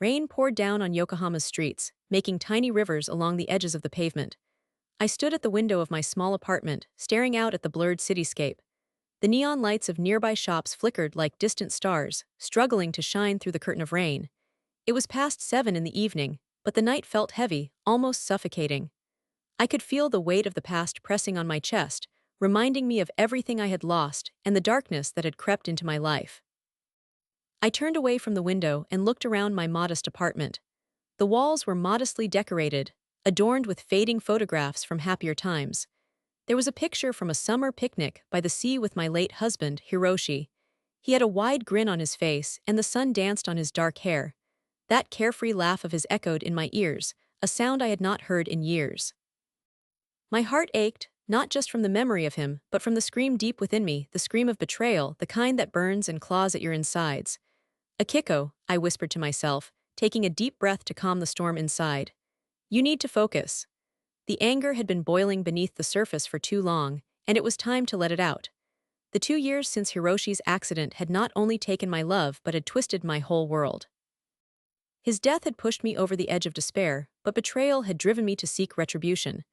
Rain poured down on Yokohama's streets, making tiny rivers along the edges of the pavement. I stood at the window of my small apartment, staring out at the blurred cityscape. The neon lights of nearby shops flickered like distant stars, struggling to shine through the curtain of rain. It was past 7 in the evening, but the night felt heavy, almost suffocating. I could feel the weight of the past pressing on my chest, reminding me of everything I had lost and the darkness that had crept into my life. I turned away from the window and looked around my modest apartment. The walls were modestly decorated, adorned with fading photographs from happier times. There was a picture from a summer picnic by the sea with my late husband, Hiroshi. He had a wide grin on his face, and the sun danced on his dark hair. That carefree laugh of his echoed in my ears, a sound I had not heard in years. My heart ached, not just from the memory of him, but from the scream deep within me, the scream of betrayal, the kind that burns and claws at your insides. Akiko, I whispered to myself, taking a deep breath to calm the storm inside. You need to focus. The anger had been boiling beneath the surface for too long, and it was time to let it out. The 2 years since Hiroshi's accident had not only taken my love but had twisted my whole world. His death had pushed me over the edge of despair, but betrayal had driven me to seek retribution.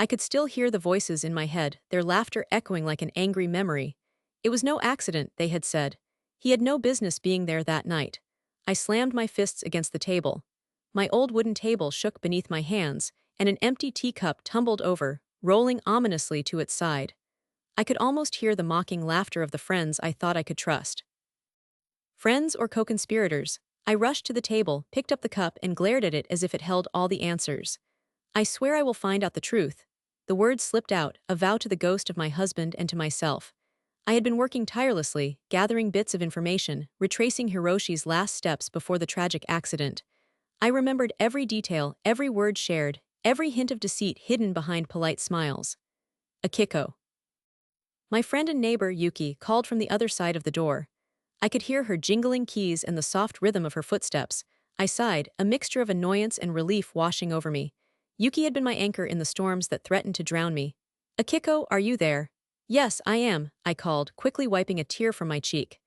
I could still hear the voices in my head, their laughter echoing like an angry memory. It was no accident, they had said. He had no business being there that night. I slammed my fists against the table. My old wooden table shook beneath my hands, and an empty teacup tumbled over, rolling ominously to its side. I could almost hear the mocking laughter of the friends I thought I could trust. Friends or co-conspirators? I rushed to the table, picked up the cup, and glared at it as if it held all the answers. I swear I will find out the truth. The words slipped out, a vow to the ghost of my husband and to myself. I had been working tirelessly, gathering bits of information, retracing Hiroshi's last steps before the tragic accident. I remembered every detail, every word shared, every hint of deceit hidden behind polite smiles. Akiko. My friend and neighbor, Yuki, called from the other side of the door. I could hear her jingling keys and the soft rhythm of her footsteps. I sighed, a mixture of annoyance and relief washing over me. Yuki had been my anchor in the storms that threatened to drown me. Akiko, are you there? Yes, I am, I called, quickly wiping a tear from my cheek.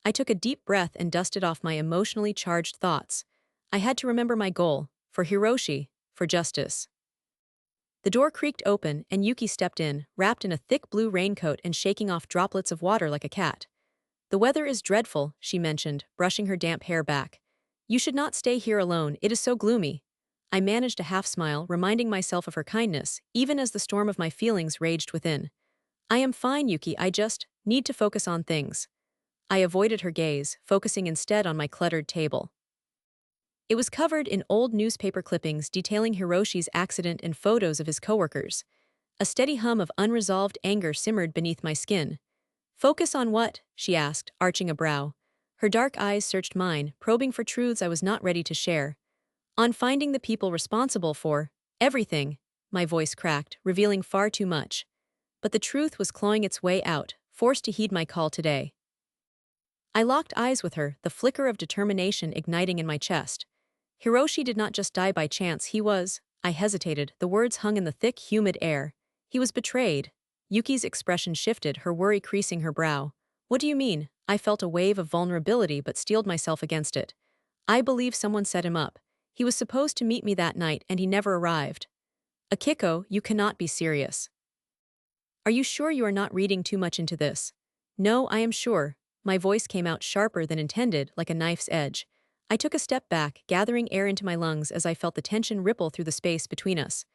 I took a deep breath and dusted off my emotionally charged thoughts. I had to remember my goal, for Hiroshi, for justice. The door creaked open, and Yuki stepped in, wrapped in a thick blue raincoat and shaking off droplets of water like a cat. The weather is dreadful, she mentioned, brushing her damp hair back. You should not stay here alone, it is so gloomy. I managed a half-smile, reminding myself of her kindness, even as the storm of my feelings raged within. I am fine, Yuki, I just need to focus on things. I avoided her gaze, focusing instead on my cluttered table. It was covered in old newspaper clippings detailing Hiroshi's accident and photos of his coworkers. A steady hum of unresolved anger simmered beneath my skin. Focus on what? She asked, arching a brow. Her dark eyes searched mine, probing for truths I was not ready to share. On finding the people responsible for everything, my voice cracked, revealing far too much. But the truth was clawing its way out, forced to heed my call today. I locked eyes with her, the flicker of determination igniting in my chest. Hiroshi did not just die by chance, he was— I hesitated, the words hung in the thick, humid air. He was betrayed. Yuki's expression shifted, her worry creasing her brow. What do you mean? I felt a wave of vulnerability but steeled myself against it. I believe someone set him up. He was supposed to meet me that night and he never arrived. Akiko, you cannot be serious. Are you sure you are not reading too much into this? No, I am sure. My voice came out sharper than intended, like a knife's edge. I took a step back, gathering air into my lungs as I felt the tension ripple through the space between us.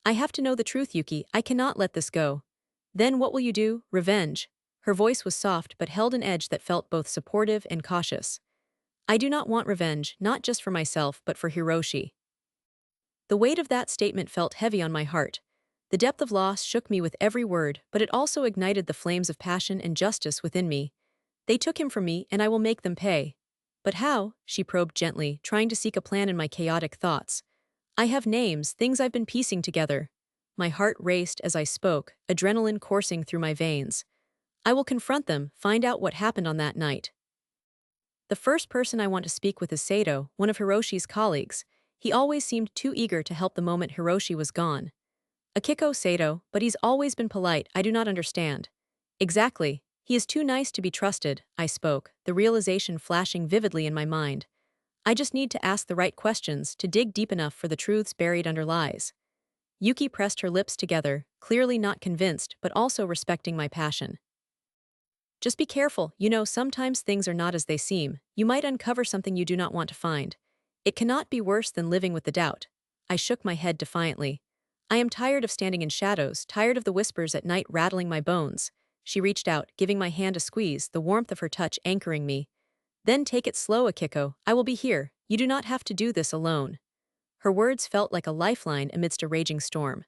I have to know the truth, Yuki. I cannot let this go. Then what will you do? Revenge. Her voice was soft but held an edge that felt both supportive and cautious. I do not want revenge, not just for myself but for Hiroshi. The weight of that statement felt heavy on my heart. The depth of loss shook me with every word, but it also ignited the flames of passion and justice within me. They took him from me, and I will make them pay. But how? She probed gently, trying to seek a plan in my chaotic thoughts. I have names, things I've been piecing together. My heart raced as I spoke, adrenaline coursing through my veins. I will confront them, find out what happened on that night. The first person I want to speak with is Sato, one of Hiroshi's colleagues. He always seemed too eager to help the moment Hiroshi was gone. Akiko, Sato, but he's always been polite, I do not understand. Exactly. He is too nice to be trusted, I spoke, the realization flashing vividly in my mind. I just need to ask the right questions to dig deep enough for the truths buried under lies. Yuki pressed her lips together, clearly not convinced but also respecting my passion. Just be careful, sometimes things are not as they seem. You might uncover something you do not want to find. It cannot be worse than living with the doubt. I shook my head defiantly. I am tired of standing in shadows, tired of the whispers at night rattling my bones. She reached out, giving my hand a squeeze, the warmth of her touch anchoring me. Then take it slow, Akiko. I will be here. You do not have to do this alone. Her words felt like a lifeline amidst a raging storm.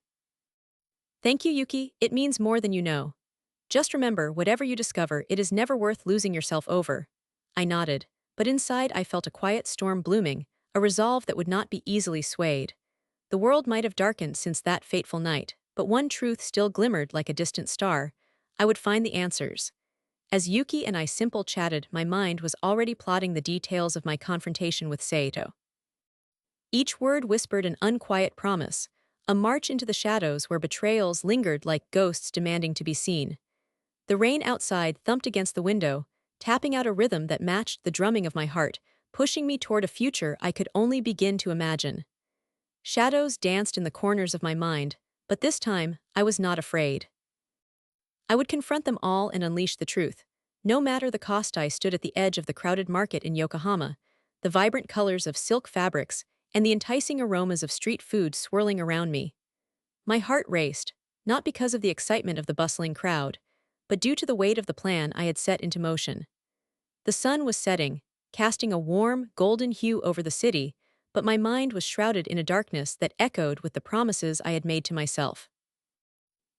Thank you, Yuki. It means more than you know. Just remember, whatever you discover, it is never worth losing yourself over. I nodded, but inside I felt a quiet storm blooming, a resolve that would not be easily swayed. The world might have darkened since that fateful night, but one truth still glimmered like a distant star. I would find the answers. As Yuki and I simple chatted, my mind was already plotting the details of my confrontation with Saito. Each word whispered an unquiet promise, a march into the shadows where betrayals lingered like ghosts demanding to be seen. The rain outside thumped against the window, tapping out a rhythm that matched the drumming of my heart, pushing me toward a future I could only begin to imagine. Shadows danced in the corners of my mind, but this time I was not afraid. I would confront them all and unleash the truth. No matter the cost. I stood at the edge of the crowded market in Yokohama, the vibrant colors of silk fabrics and the enticing aromas of street food swirling around me. My heart raced, not because of the excitement of the bustling crowd, but due to the weight of the plan I had set into motion. The sun was setting, casting a warm, golden hue over the city, but my mind was shrouded in a darkness that echoed with the promises I had made to myself.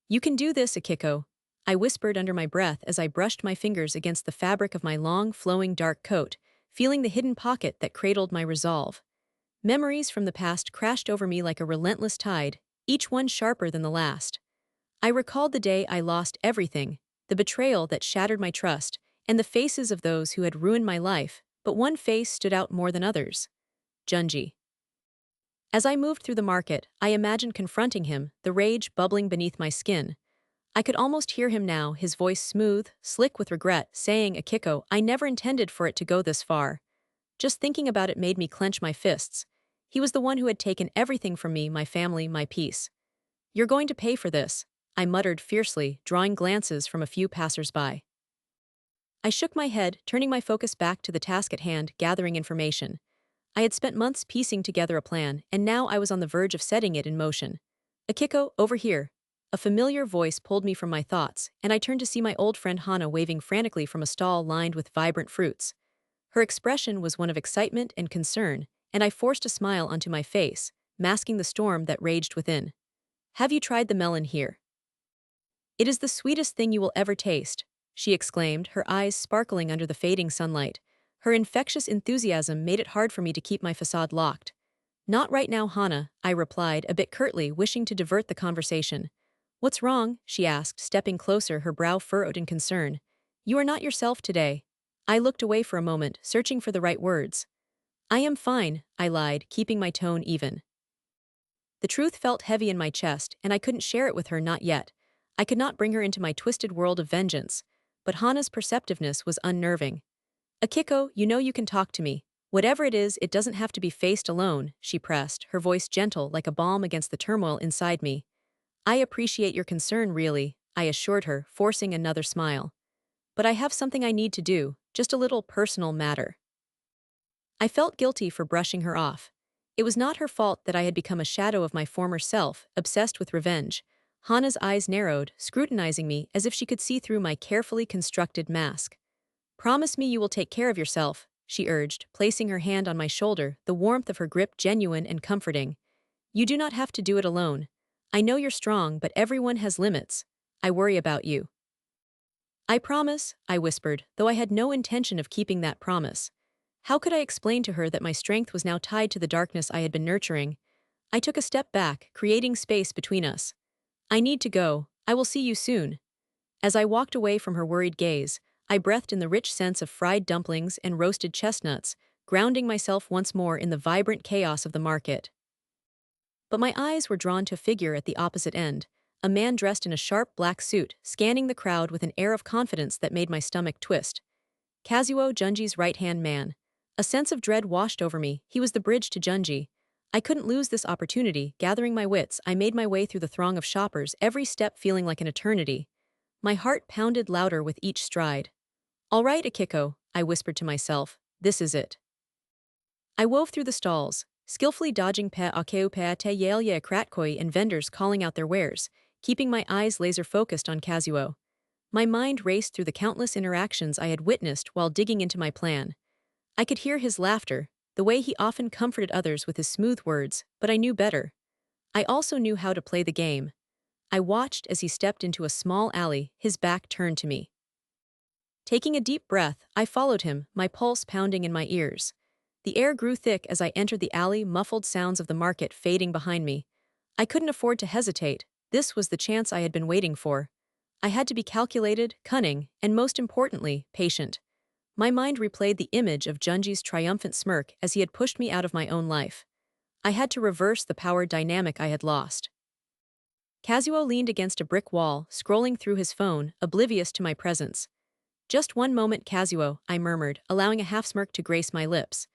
You can do this, Akiko, I whispered under my breath as I brushed my fingers against the fabric of my long, flowing dark coat, feeling the hidden pocket that cradled my resolve. Memories from the past crashed over me like a relentless tide, each one sharper than the last. I recalled the day I lost everything, the betrayal that shattered my trust, and the faces of those who had ruined my life, but one face stood out more than others. Junji. As I moved through the market, I imagined confronting him, the rage bubbling beneath my skin. I could almost hear him now, his voice smooth, slick with regret, saying, Akiko, I never intended for it to go this far. Just thinking about it made me clench my fists. He was the one who had taken everything from me, my family, my peace. You're going to pay for this, I muttered fiercely, drawing glances from a few passers-by. I shook my head, turning my focus back to the task at hand, gathering information. I had spent months piecing together a plan, and now I was on the verge of setting it in motion. Akiko, over here. A familiar voice pulled me from my thoughts, and I turned to see my old friend Hana waving frantically from a stall lined with vibrant fruits. Her expression was one of excitement and concern, and I forced a smile onto my face, masking the storm that raged within. Have you tried the melon here? It is the sweetest thing you will ever taste, she exclaimed, her eyes sparkling under the fading sunlight. Her infectious enthusiasm made it hard for me to keep my facade locked. Not right now, Hana, I replied, a bit curtly, wishing to divert the conversation. What's wrong? She asked, stepping closer, her brow furrowed in concern. You are not yourself today. I looked away for a moment, searching for the right words. I am fine, I lied, keeping my tone even. The truth felt heavy in my chest, and I couldn't share it with her, not yet. I could not bring her into my twisted world of vengeance, but Hana's perceptiveness was unnerving. Akiko, you can talk to me. Whatever it is, it doesn't have to be faced alone, she pressed, her voice gentle like a balm against the turmoil inside me. I appreciate your concern, really, I assured her, forcing another smile. But I have something I need to do, just a little personal matter. I felt guilty for brushing her off. It was not her fault that I had become a shadow of my former self, obsessed with revenge. Hana's eyes narrowed, scrutinizing me as if she could see through my carefully constructed mask. Promise me you will take care of yourself, she urged, placing her hand on my shoulder, the warmth of her grip genuine and comforting. You do not have to do it alone. I know you're strong, but everyone has limits. I worry about you. I promise, I whispered, though I had no intention of keeping that promise. How could I explain to her that my strength was now tied to the darkness I had been nurturing? I took a step back, creating space between us. I need to go. I will see you soon. As I walked away from her worried gaze, I breathed in the rich scents of fried dumplings and roasted chestnuts, grounding myself once more in the vibrant chaos of the market. But my eyes were drawn to a figure at the opposite end, a man dressed in a sharp black suit, scanning the crowd with an air of confidence that made my stomach twist. Kazuo, Junji's right-hand man, A sense of dread washed over me. He was the bridge to Junji. I couldn't lose this opportunity. Gathering my wits, I made my way through the throng of shoppers, every step feeling like an eternity. My heart pounded louder with each stride. All right, Akiko, I whispered to myself, this is it. I wove through the stalls, skillfully dodging pe akeu pe te yelye kratkoi and vendors calling out their wares, keeping my eyes laser-focused on Kazuo. My mind raced through the countless interactions I had witnessed while digging into my plan. I could hear his laughter, the way he often comforted others with his smooth words, but I knew better. I also knew how to play the game. I watched as he stepped into a small alley, his back turned to me. Taking a deep breath, I followed him, my pulse pounding in my ears. The air grew thick as I entered the alley, muffled sounds of the market fading behind me. I couldn't afford to hesitate. This was the chance I had been waiting for. I had to be calculated, cunning, and most importantly, patient. My mind replayed the image of Junji's triumphant smirk as he had pushed me out of my own life. I had to reverse the power dynamic I had lost. Kazuo leaned against a brick wall, scrolling through his phone, oblivious to my presence. Just one moment, Kazuo, I murmured, allowing a half-smirk to grace my lips.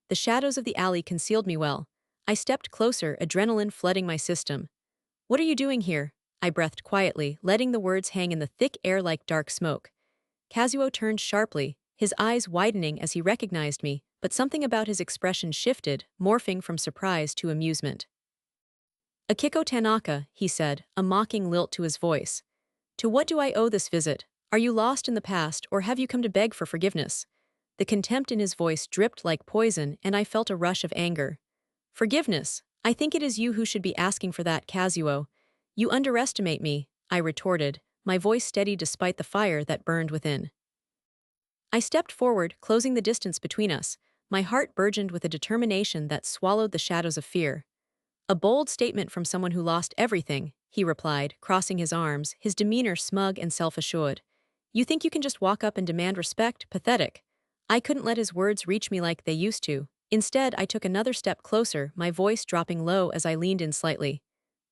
The shadows of the alley concealed me well. I stepped closer, adrenaline flooding my system. What are you doing here? I breathed quietly, letting the words hang in the thick air like dark smoke. Kazuo turned sharply, his eyes widening as he recognized me, but something about his expression shifted, morphing from surprise to amusement. Akiko Tanaka, he said, a mocking lilt to his voice. To what do I owe this visit? Are you lost in the past, or have you come to beg for forgiveness? The contempt in his voice dripped like poison, and I felt a rush of anger. Forgiveness? I think it is you who should be asking for that, Kazuo. You underestimate me, I retorted, my voice steady despite the fire that burned within. I stepped forward, closing the distance between us, my heart burgeoned with a determination that swallowed the shadows of fear. A bold statement from someone who lost everything, he replied, crossing his arms, his demeanor smug and self-assured. You think you can just walk up and demand respect? Pathetic. I couldn't let his words reach me like they used to. Instead, I took another step closer, my voice dropping low as I leaned in slightly.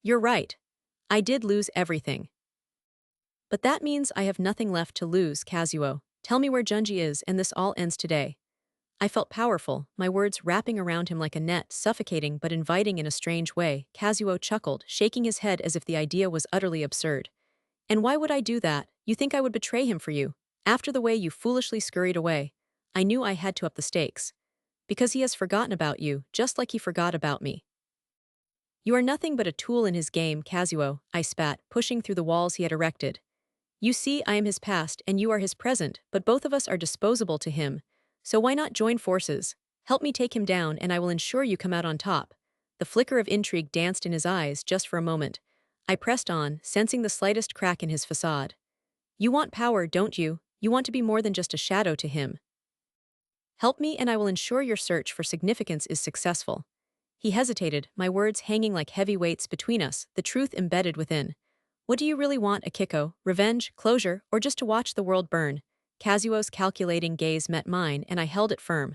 You're right. I did lose everything. But that means I have nothing left to lose, Kazuo. Tell me where Junji is, and this all ends today. I felt powerful, my words wrapping around him like a net, suffocating but inviting in a strange way. Kazuo chuckled, shaking his head as if the idea was utterly absurd. And why would I do that? You think I would betray him for you? After the way you foolishly scurried away. I knew I had to up the stakes. Because he has forgotten about you, just like he forgot about me. You are nothing but a tool in his game, Kazuo, I spat, pushing through the walls he had erected. You see, I am his past and you are his present, but both of us are disposable to him. So why not join forces? Help me take him down and I will ensure you come out on top. The flicker of intrigue danced in his eyes just for a moment. I pressed on, sensing the slightest crack in his facade. You want power, don't you? You want to be more than just a shadow to him. Help me and I will ensure your search for significance is successful. He hesitated, my words hanging like heavy weights between us, the truth embedded within. What do you really want, Akiko? Revenge, closure, or just to watch the world burn? Kazuo's calculating gaze met mine, and I held it firm.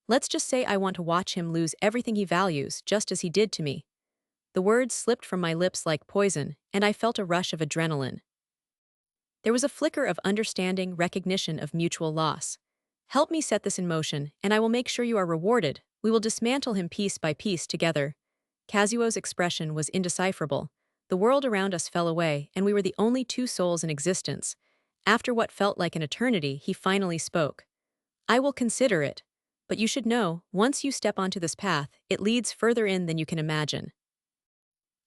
Let's just say I want to watch him lose everything he values, just as he did to me. The words slipped from my lips like poison, and I felt a rush of adrenaline. There was a flicker of understanding, recognition of mutual loss. Help me set this in motion, and I will make sure you are rewarded. We will dismantle him piece by piece together. Kazuo's expression was indecipherable. The world around us fell away, and we were the only two souls in existence. After what felt like an eternity, he finally spoke. I will consider it. But you should know, once you step onto this path, it leads further in than you can imagine.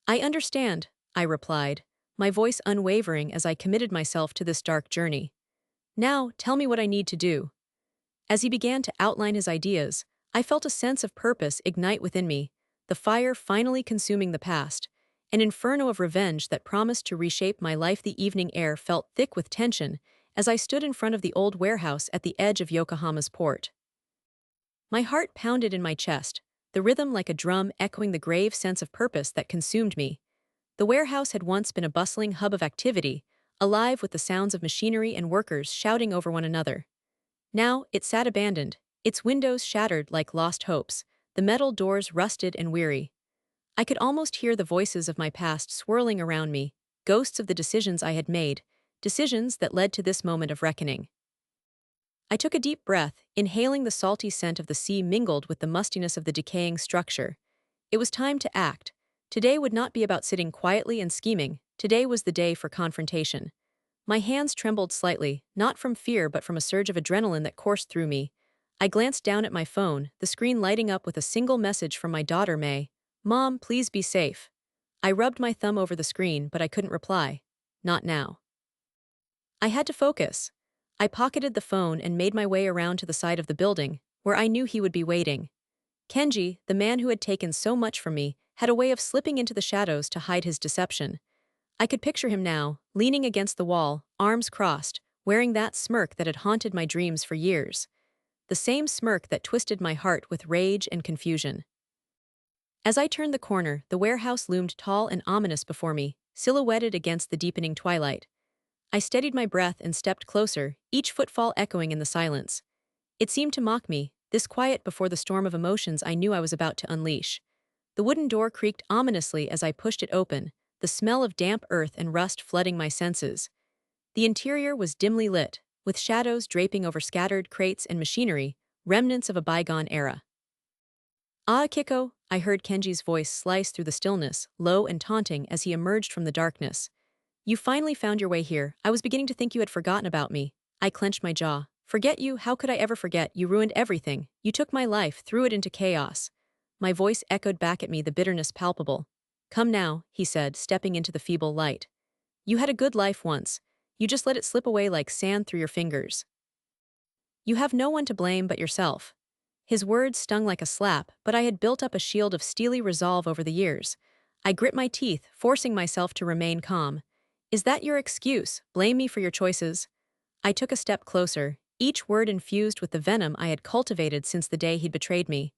I understand, I replied, my voice unwavering as I committed myself to this dark journey. Now, tell me what I need to do. As he began to outline his ideas, I felt a sense of purpose ignite within me, the fire finally consuming the past. An inferno of revenge that promised to reshape my life. The evening air felt thick with tension as I stood in front of the old warehouse at the edge of Yokohama's port. My heart pounded in my chest, the rhythm like a drum echoing the grave sense of purpose that consumed me. The warehouse had once been a bustling hub of activity, alive with the sounds of machinery and workers shouting over one another. Now, it sat abandoned, its windows shattered like lost hopes, the metal doors rusted and weary. I could almost hear the voices of my past swirling around me, ghosts of the decisions I had made, decisions that led to this moment of reckoning. I took a deep breath, inhaling the salty scent of the sea mingled with the mustiness of the decaying structure. It was time to act. Today would not be about sitting quietly and scheming. Today was the day for confrontation. My hands trembled slightly, not from fear but from a surge of adrenaline that coursed through me. I glanced down at my phone, the screen lighting up with a single message from my daughter May. "Mom, please be safe." I rubbed my thumb over the screen, but I couldn't reply. Not now. I had to focus. I pocketed the phone and made my way around to the side of the building, where I knew he would be waiting. Kenji, the man who had taken so much from me, had a way of slipping into the shadows to hide his deception. I could picture him now, leaning against the wall, arms crossed, wearing that smirk that had haunted my dreams for years. The same smirk that twisted my heart with rage and confusion. As I turned the corner, the warehouse loomed tall and ominous before me, silhouetted against the deepening twilight. I steadied my breath and stepped closer, each footfall echoing in the silence. It seemed to mock me, this quiet before the storm of emotions I knew I was about to unleash. The wooden door creaked ominously as I pushed it open, the smell of damp earth and rust flooding my senses. The interior was dimly lit, with shadows draping over scattered crates and machinery, remnants of a bygone era. "Ah, Akiko," I heard Kenji's voice slice through the stillness, low and taunting as he emerged from the darkness. "You finally found your way here. I was beginning to think you had forgotten about me." I clenched my jaw. "Forget you? How could I ever forget? You ruined everything. You took my life, threw it into chaos." My voice echoed back at me, the bitterness palpable. "Come now," he said, stepping into the feeble light. "You had a good life once. You just let it slip away like sand through your fingers. You have no one to blame but yourself." His words stung like a slap, but I had built up a shield of steely resolve over the years. I grit my teeth, forcing myself to remain calm. "Is that your excuse? Blame me for your choices?" I took a step closer, each word infused with the venom I had cultivated since the day he'd betrayed me.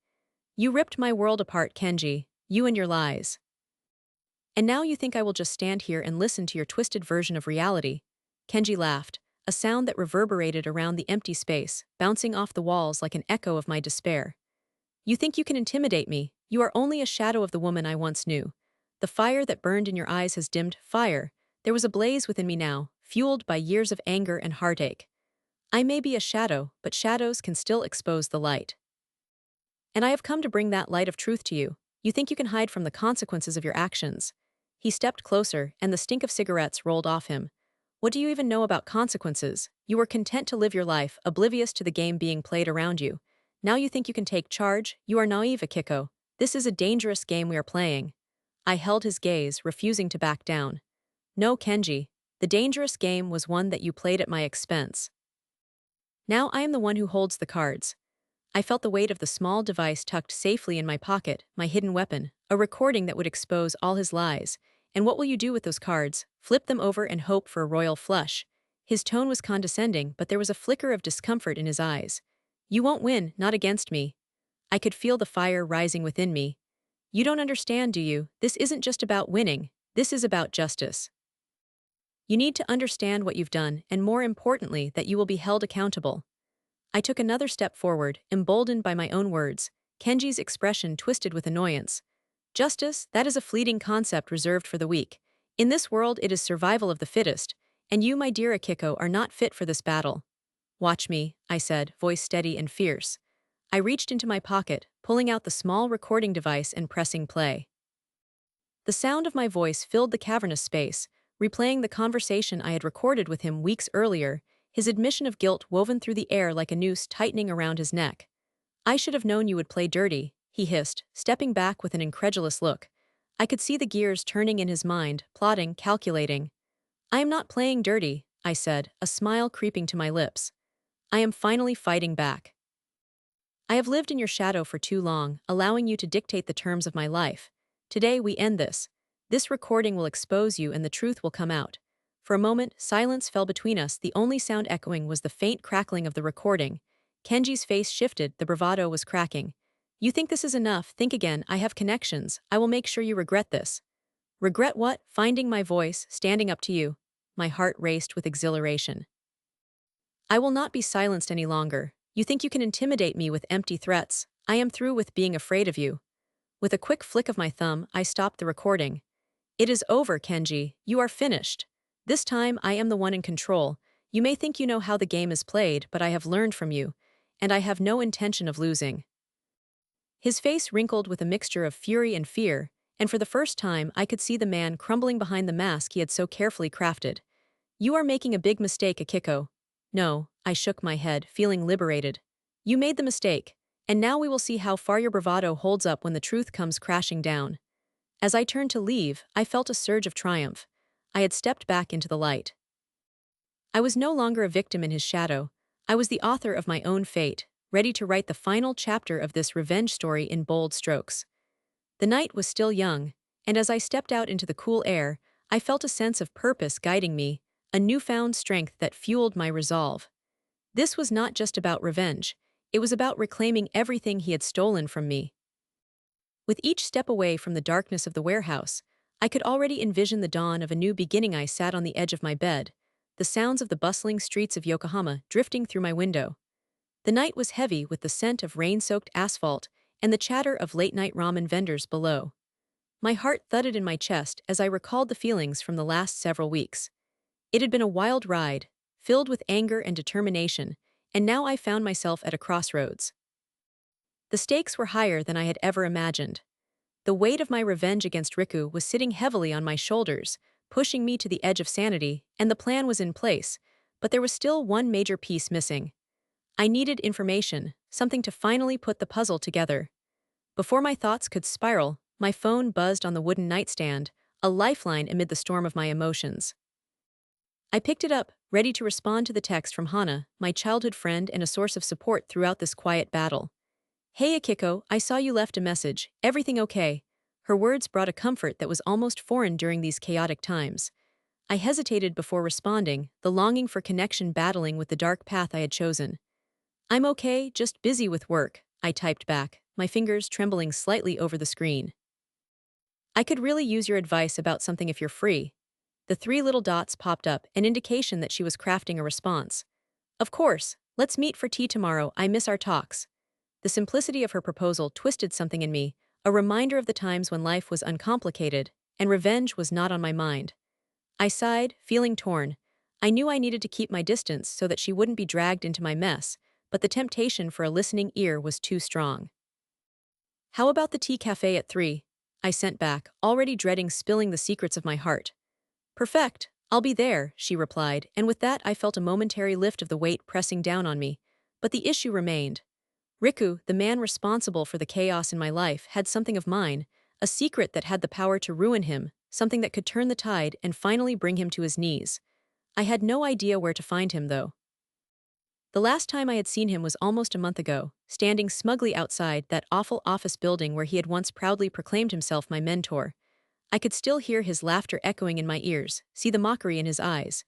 "You ripped my world apart, Kenji. You and your lies. And now you think I will just stand here and listen to your twisted version of reality." Kenji laughed, a sound that reverberated around the empty space, bouncing off the walls like an echo of my despair. "You think you can intimidate me? You are only a shadow of the woman I once knew. The fire that burned in your eyes has dimmed. Fire. There was a blaze within me now, fueled by years of anger and heartache. I may be a shadow, but shadows can still expose the light. And I have come to bring that light of truth to you. You think you can hide from the consequences of your actions." He stepped closer, and the stink of cigarettes rolled off him. "What do you even know about consequences? You were content to live your life, oblivious to the game being played around you. Now you think you can take charge? You are naive, Akiko. This is a dangerous game we are playing." I held his gaze, refusing to back down. "No, Kenji. The dangerous game was one that you played at my expense. Now I am the one who holds the cards." I felt the weight of the small device tucked safely in my pocket, my hidden weapon, a recording that would expose all his lies. "And what will you do with those cards? Flip them over and hope for a royal flush?" His tone was condescending, but there was a flicker of discomfort in his eyes. "You won't win, not against me." I could feel the fire rising within me. "You don't understand, do you? This isn't just about winning. This is about justice. You need to understand what you've done, and more importantly, that you will be held accountable." I took another step forward, emboldened by my own words. Kenji's expression twisted with annoyance. "Justice, that is a fleeting concept reserved for the weak. In this world it is survival of the fittest, and you, my dear Akiko, are not fit for this battle." "Watch me," I said, voice steady and fierce. I reached into my pocket, pulling out the small recording device and pressing play. The sound of my voice filled the cavernous space, replaying the conversation I had recorded with him weeks earlier, his admission of guilt woven through the air like a noose tightening around his neck. "I should have known you would play dirty," he hissed, stepping back with an incredulous look. I could see the gears turning in his mind, plotting, calculating. "I am not playing dirty," I said, a smile creeping to my lips. "I am finally fighting back. I have lived in your shadow for too long, allowing you to dictate the terms of my life. Today we end this. This recording will expose you and the truth will come out." For a moment, silence fell between us. The only sound echoing was the faint crackling of the recording. Kenji's face shifted, the bravado was cracking. "You think this is enough? Think again. I have connections. I will make sure you regret this." "Regret what?" Finding my voice, standing up to you. My heart raced with exhilaration. "I will not be silenced any longer. You think you can intimidate me with empty threats? I am through with being afraid of you." With a quick flick of my thumb, I stopped the recording. "It is over, Kenji. You are finished. This time I am the one in control. You may think you know how the game is played, but I have learned from you, and I have no intention of losing." His face wrinkled with a mixture of fury and fear, and for the first time I could see the man crumbling behind the mask he had so carefully crafted. "You are making a big mistake, Akiko." "No," I shook my head, feeling liberated. "You made the mistake, and now we will see how far your bravado holds up when the truth comes crashing down." As I turned to leave, I felt a surge of triumph. I had stepped back into the light. I was no longer a victim in his shadow. I was the author of my own fate, ready to write the final chapter of this revenge story in bold strokes. The night was still young, and as I stepped out into the cool air, I felt a sense of purpose guiding me, a newfound strength that fueled my resolve. This was not just about revenge, it was about reclaiming everything he had stolen from me. With each step away from the darkness of the warehouse, I could already envision the dawn of a new beginning. I sat on the edge of my bed, the sounds of the bustling streets of Yokohama drifting through my window. The night was heavy with the scent of rain-soaked asphalt and the chatter of late-night ramen vendors below. My heart thudded in my chest as I recalled the feelings from the last several weeks. It had been a wild ride, filled with anger and determination, and now I found myself at a crossroads. The stakes were higher than I had ever imagined. The weight of my revenge against Riku was sitting heavily on my shoulders, pushing me to the edge of sanity, and the plan was in place, but there was still one major piece missing. I needed information, something to finally put the puzzle together. Before my thoughts could spiral, my phone buzzed on the wooden nightstand, a lifeline amid the storm of my emotions. I picked it up, ready to respond to the text from Hana, my childhood friend and a source of support throughout this quiet battle. "Hey Akiko, I saw you left a message. Everything okay?" Her words brought a comfort that was almost foreign during these chaotic times. I hesitated before responding, the longing for connection battling with the dark path I had chosen. "I'm okay, just busy with work," I typed back, my fingers trembling slightly over the screen. "I could really use your advice about something if you're free." The three little dots popped up, an indication that she was crafting a response. "Of course, let's meet for tea tomorrow. I miss our talks." The simplicity of her proposal twisted something in me, a reminder of the times when life was uncomplicated, and revenge was not on my mind. I sighed, feeling torn. I knew I needed to keep my distance so that she wouldn't be dragged into my mess, but the temptation for a listening ear was too strong. "How about the tea cafe at 3? I sent back, already dreading spilling the secrets of my heart. "Perfect, I'll be there," she replied, and with that I felt a momentary lift of the weight pressing down on me. But the issue remained. Riku, the man responsible for the chaos in my life, had something of mine, a secret that had the power to ruin him, something that could turn the tide and finally bring him to his knees. I had no idea where to find him, though. The last time I had seen him was almost a month ago, standing smugly outside that awful office building where he had once proudly proclaimed himself my mentor. I could still hear his laughter echoing in my ears, see the mockery in his eyes.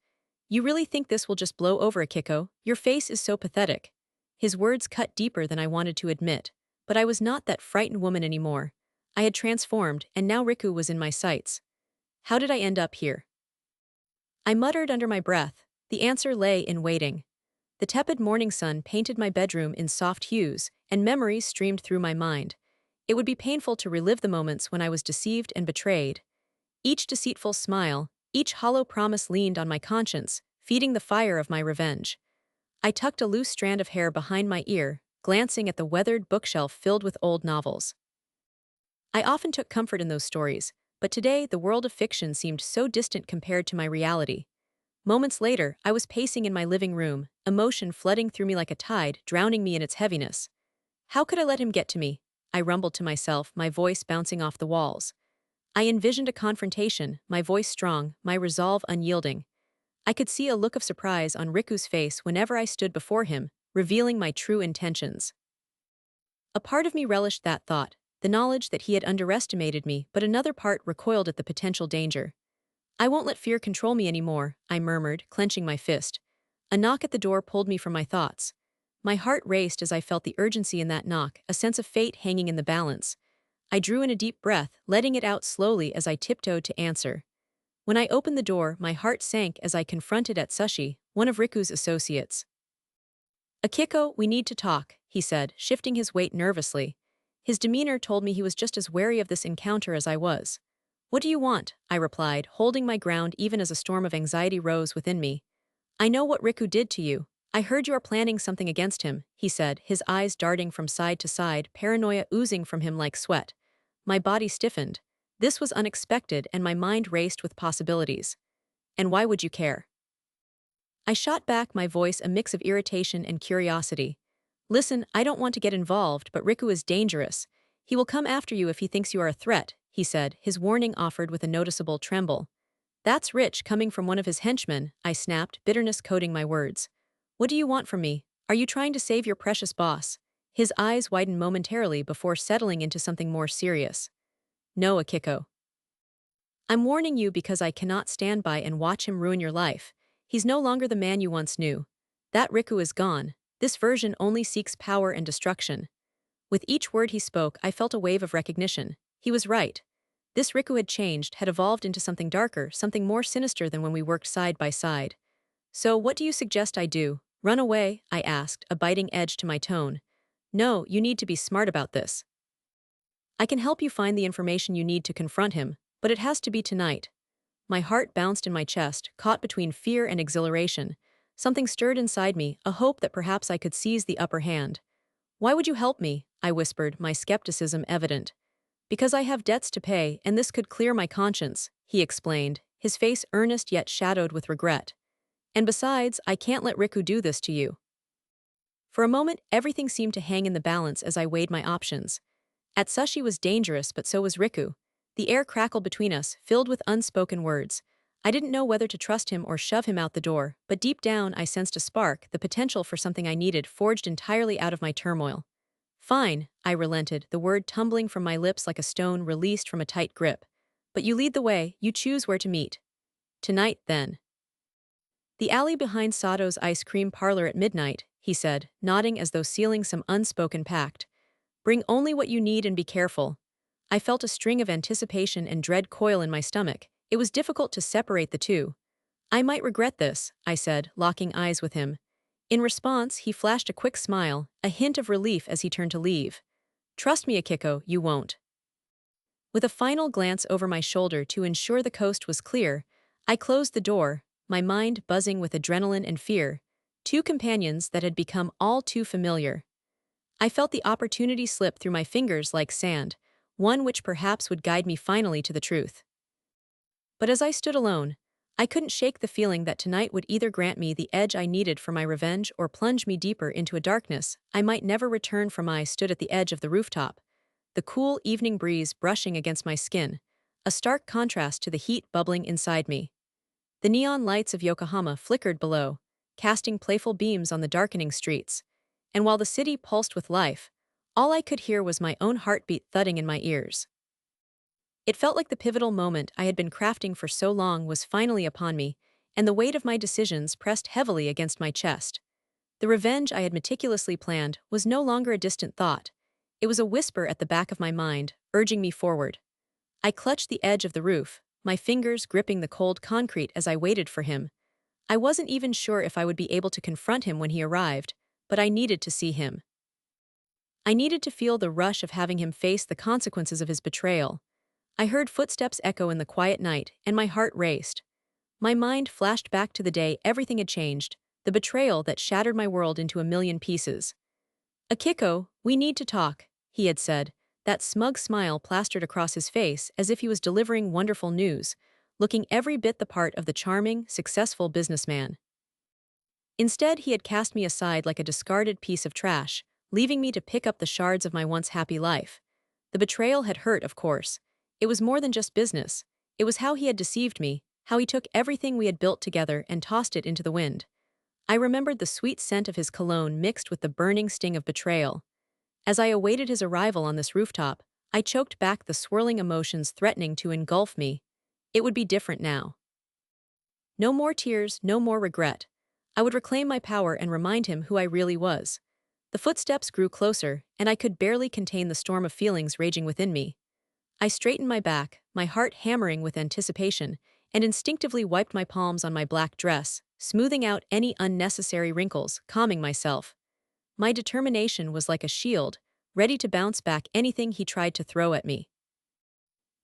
"You really think this will just blow over, Akiko? Your face is so pathetic." His words cut deeper than I wanted to admit, but I was not that frightened woman anymore. I had transformed, and now Riku was in my sights. How did I end up here? I muttered under my breath. The answer lay in waiting. The tepid morning sun painted my bedroom in soft hues, and memories streamed through my mind. It would be painful to relive the moments when I was deceived and betrayed. Each deceitful smile, each hollow promise leaned on my conscience, feeding the fire of my revenge. I tucked a loose strand of hair behind my ear, glancing at the weathered bookshelf filled with old novels. I often took comfort in those stories, but today the world of fiction seemed so distant compared to my reality. Moments later, I was pacing in my living room, emotion flooding through me like a tide, drowning me in its heaviness. How could I let him get to me? I rumbled to myself, my voice bouncing off the walls. I envisioned a confrontation, my voice strong, my resolve unyielding. I could see a look of surprise on Riku's face whenever I stood before him, revealing my true intentions. A part of me relished that thought, the knowledge that he had underestimated me, but another part recoiled at the potential danger. "I won't let fear control me anymore," I murmured, clenching my fist. A knock at the door pulled me from my thoughts. My heart raced as I felt the urgency in that knock, a sense of fate hanging in the balance. I drew in a deep breath, letting it out slowly as I tiptoed to answer. When I opened the door, my heart sank as I confronted Atsushi, one of Riku's associates. "Akiko, we need to talk," he said, shifting his weight nervously. His demeanor told me he was just as wary of this encounter as I was. "What do you want?" I replied, holding my ground even as a storm of anxiety rose within me. I know what Riku did to you. I heard you are planning something against him, he said, his eyes darting from side to side, paranoia oozing from him like sweat. My body stiffened. This was unexpected and my mind raced with possibilities. And why would you care? I shot back, my voice a mix of irritation and curiosity. Listen, I don't want to get involved, but Riku is dangerous. He will come after you if he thinks you are a threat, he said, his warning offered with a noticeable tremble. That's rich coming from one of his henchmen, I snapped, bitterness coating my words. What do you want from me? Are you trying to save your precious boss? His eyes widened momentarily before settling into something more serious. No, Akiko. I'm warning you because I cannot stand by and watch him ruin your life. He's no longer the man you once knew. That Riku is gone. This version only seeks power and destruction. With each word he spoke, I felt a wave of recognition. He was right. This Riku had changed, had evolved into something darker, something more sinister than when we worked side by side. So what do you suggest I do? Run away? I asked, a biting edge to my tone. No, you need to be smart about this. I can help you find the information you need to confront him, but it has to be tonight. My heart bounced in my chest, caught between fear and exhilaration. Something stirred inside me, a hope that perhaps I could seize the upper hand. Why would you help me? I whispered, my skepticism evident. Because I have debts to pay, and this could clear my conscience, he explained, his face earnest yet shadowed with regret. And besides, I can't let Riku do this to you. For a moment, everything seemed to hang in the balance as I weighed my options. Atsushi was dangerous, but so was Riku. The air crackled between us, filled with unspoken words. I didn't know whether to trust him or shove him out the door, but deep down I sensed a spark, the potential for something I needed forged entirely out of my turmoil. Fine, I relented, the word tumbling from my lips like a stone released from a tight grip. But you lead the way, you choose where to meet. Tonight, then. The alley behind Sato's ice cream parlor at midnight, he said, nodding as though sealing some unspoken pact. Bring only what you need and be careful. I felt a string of anticipation and dread coil in my stomach. It was difficult to separate the two. I might regret this, I said, locking eyes with him. In response, he flashed a quick smile, a hint of relief as he turned to leave. Trust me, Akiko, you won't. With a final glance over my shoulder to ensure the coast was clear, I closed the door, my mind buzzing with adrenaline and fear, two companions that had become all too familiar. I felt the opportunity slip through my fingers like sand, one which perhaps would guide me finally to the truth. But as I stood alone, I couldn't shake the feeling that tonight would either grant me the edge I needed for my revenge or plunge me deeper into a darkness I might never return from. I stood at the edge of the rooftop, the cool evening breeze brushing against my skin, a stark contrast to the heat bubbling inside me. The neon lights of Yokohama flickered below, casting playful beams on the darkening streets, and while the city pulsed with life, all I could hear was my own heartbeat thudding in my ears. It felt like the pivotal moment I had been crafting for so long was finally upon me, and the weight of my decisions pressed heavily against my chest. The revenge I had meticulously planned was no longer a distant thought. It was a whisper at the back of my mind, urging me forward. I clutched the edge of the roof, my fingers gripping the cold concrete as I waited for him. I wasn't even sure if I would be able to confront him when he arrived, but I needed to see him. I needed to feel the rush of having him face the consequences of his betrayal. I heard footsteps echo in the quiet night, and my heart raced. My mind flashed back to the day everything had changed, the betrayal that shattered my world into a million pieces. Akiko, we need to talk, he had said, that smug smile plastered across his face as if he was delivering wonderful news, looking every bit the part of the charming, successful businessman. Instead, he had cast me aside like a discarded piece of trash, leaving me to pick up the shards of my once happy life. The betrayal had hurt, of course. It was more than just business. It was how he had deceived me, how he took everything we had built together and tossed it into the wind. I remembered the sweet scent of his cologne mixed with the burning sting of betrayal. As I awaited his arrival on this rooftop, I choked back the swirling emotions threatening to engulf me. It would be different now. No more tears, no more regret. I would reclaim my power and remind him who I really was. The footsteps grew closer, and I could barely contain the storm of feelings raging within me. I straightened my back, my heart hammering with anticipation, and instinctively wiped my palms on my black dress, smoothing out any unnecessary wrinkles, calming myself. My determination was like a shield, ready to bounce back anything he tried to throw at me.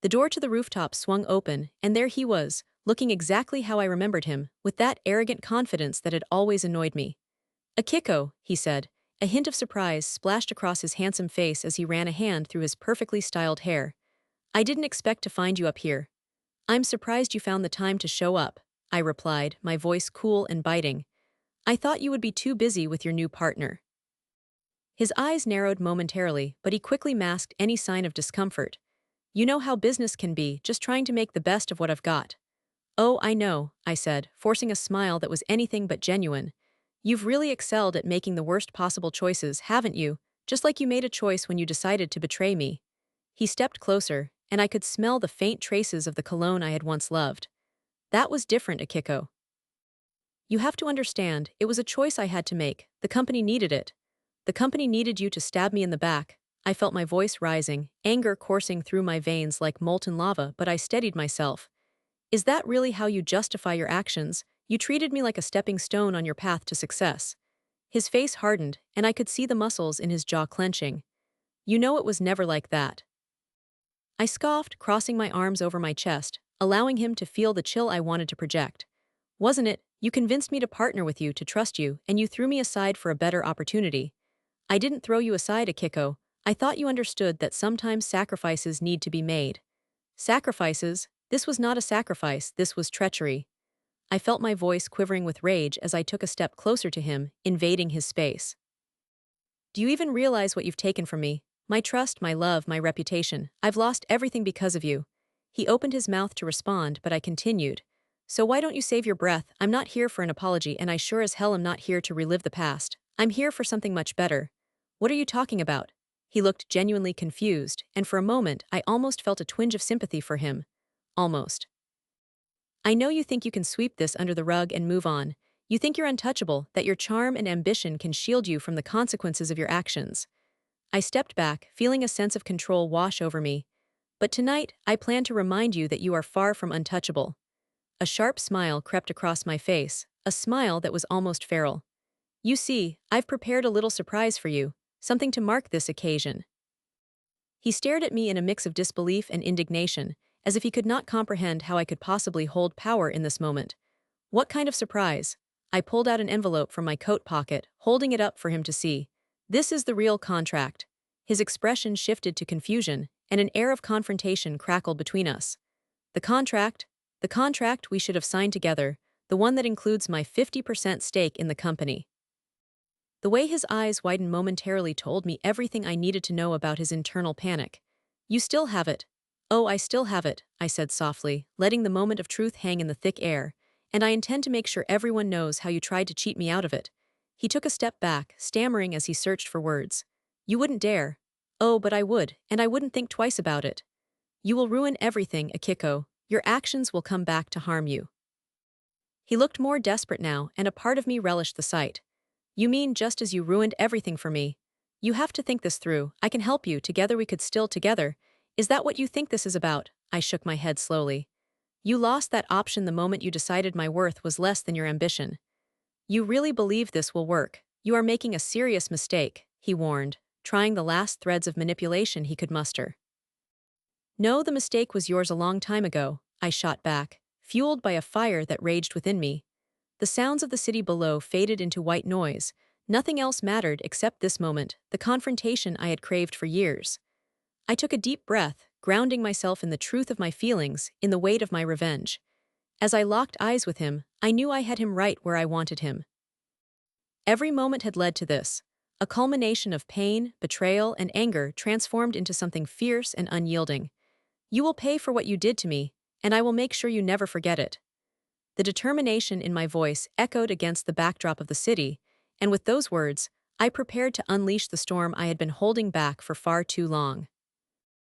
The door to the rooftop swung open, and there he was, looking exactly how I remembered him, with that arrogant confidence that had always annoyed me. "Akiko," he said. A hint of surprise splashed across his handsome face as he ran a hand through his perfectly styled hair. "I didn't expect to find you up here." "I'm surprised you found the time to show up," I replied, my voice cool and biting. "I thought you would be too busy with your new partner." His eyes narrowed momentarily, but he quickly masked any sign of discomfort. "You know how business can be, just trying to make the best of what I've got." "Oh, I know," I said, forcing a smile that was anything but genuine. "You've really excelled at making the worst possible choices, haven't you? Just like you made a choice when you decided to betray me." He stepped closer, and I could smell the faint traces of the cologne I had once loved. "That was different, Akiko. You have to understand, it was a choice I had to make. The company needed it. The company needed you to stab me in the back." I felt my voice rising, anger coursing through my veins like molten lava, but I steadied myself. "Is that really how you justify your actions? You treated me like a stepping stone on your path to success." His face hardened, and I could see the muscles in his jaw clenching. "You know it was never like that." I scoffed, crossing my arms over my chest, allowing him to feel the chill I wanted to project. "Wasn't it? You convinced me to partner with you, to trust you, and you threw me aside for a better opportunity." "I didn't throw you aside, Akiko. I thought you understood that sometimes sacrifices need to be made." "Sacrifices? This was not a sacrifice, this was treachery." I felt my voice quivering with rage as I took a step closer to him, invading his space. "Do you even realize what you've taken from me? My trust, my love, my reputation. I've lost everything because of you." He opened his mouth to respond, but I continued. "So why don't you save your breath? I'm not here for an apology, and I sure as hell am not here to relive the past. I'm here for something much better." "What are you talking about?" He looked genuinely confused, and for a moment I almost felt a twinge of sympathy for him. Almost. "I know you think you can sweep this under the rug and move on. You think you're untouchable, that your charm and ambition can shield you from the consequences of your actions." I stepped back, feeling a sense of control wash over me. "But tonight, I plan to remind you that you are far from untouchable." A sharp smile crept across my face, a smile that was almost feral. "You see, I've prepared a little surprise for you, something to mark this occasion." He stared at me in a mix of disbelief and indignation, as if he could not comprehend how I could possibly hold power in this moment. "What kind of surprise?" I pulled out an envelope from my coat pocket, holding it up for him to see. "This is the real contract." His expression shifted to confusion, and an air of confrontation crackled between us. "The contract? The contract we should have signed together, the one that includes my 50% stake in the company." The way his eyes widened momentarily told me everything I needed to know about his internal panic. "You still have it." "Oh, I still have it," I said softly, letting the moment of truth hang in the thick air. "And I intend to make sure everyone knows how you tried to cheat me out of it." He took a step back, stammering as he searched for words. "You wouldn't dare." "Oh, but I would, and I wouldn't think twice about it." "You will ruin everything, Akiko. Your actions will come back to harm you." He looked more desperate now, and a part of me relished the sight. "You mean just as you ruined everything for me? You have to think this through. I can help you. Together we could still together. Is that what you think this is about?" I shook my head slowly. "You lost that option the moment you decided my worth was less than your ambition." "You really believe this will work? You are making a serious mistake," he warned, trying the last threads of manipulation he could muster. "No, the mistake was yours a long time ago," I shot back, fueled by a fire that raged within me. The sounds of the city below faded into white noise. Nothing else mattered except this moment, the confrontation I had craved for years. I took a deep breath, grounding myself in the truth of my feelings, in the weight of my revenge. As I locked eyes with him, I knew I had him right where I wanted him. Every moment had led to this, a culmination of pain, betrayal, and anger transformed into something fierce and unyielding. "You will pay for what you did to me, and I will make sure you never forget it." The determination in my voice echoed against the backdrop of the city, and with those words, I prepared to unleash the storm I had been holding back for far too long.